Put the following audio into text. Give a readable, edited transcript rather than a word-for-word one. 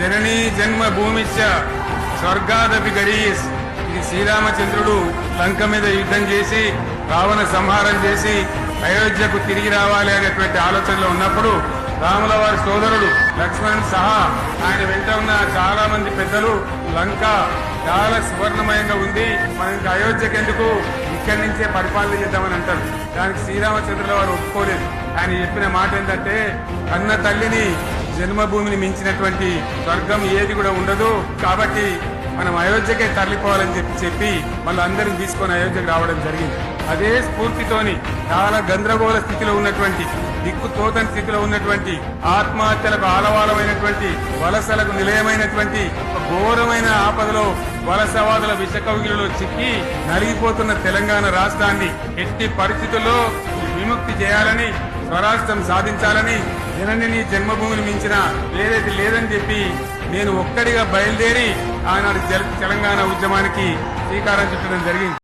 జననీ జన్మ భూమిశ్చ స్వర్గాదపి గరీస్. ఇది శ్రీరామచంద్రుడు లంక మీద యుద్ధం చేసి రావణ సంహారం చేసి అయోధ్యకు తిరిగి రావాలి అనేటువంటి ఆలోచనలో ఉన్నప్పుడు రాముల వారి సోదరుడు లక్ష్మణ్ సహా ఆయన వెంట ఉన్న చాలా మంది పెద్దలు లంక చాలా సువర్ణమయంగా ఉంది, మనం ఇంకా అయోధ్యకు ఎందుకు, ఇక్కడి నుంచే పరిపాలన చేద్దామని అంటారు. దానికి శ్రీరామచంద్రుల వారు ఒప్పుకోలేదు. ఆయన చెప్పిన మాట ఏంటంటే, కన్న తల్లిని జన్మభూమిని మించినటువంటి స్వర్గం ఏది కూడా ఉండదు, కాబట్టి మనం అయోధ్యకే తరలిపోవాలని చెప్పి వాళ్ళందరినీ తీసుకొని అయోధ్యకు రావడం జరిగింది. అదే స్ఫూర్తితోని చాలా గందరగోళ స్థితిలో ఉన్నటువంటి, దిక్కు తోతని స్థితిలో ఉన్నటువంటి, ఆత్మహత్యలకు ఆలవాలమైనటువంటి, వలసలకు నిలయమైనటువంటి ఒక ఘోరమైన ఆపదలో వలసవాదుల విషకౌగిలిలో చిక్కి నలిగిపోతున్న తెలంగాణ రాష్ట్రాన్ని ఎట్టి పరిస్థితుల్లో విముక్తి చేయాలని, స్వరాష్ట్రం సాధించాలని, జనని జన్మభూమిని మించిన ఏదైతే లేదని చెప్పి నేను ఒక్కడిగా బయలుదేరి ఆనాడు తెలంగాణ ఉద్యమానికి శ్రీకారం చుట్టడం జరిగింది.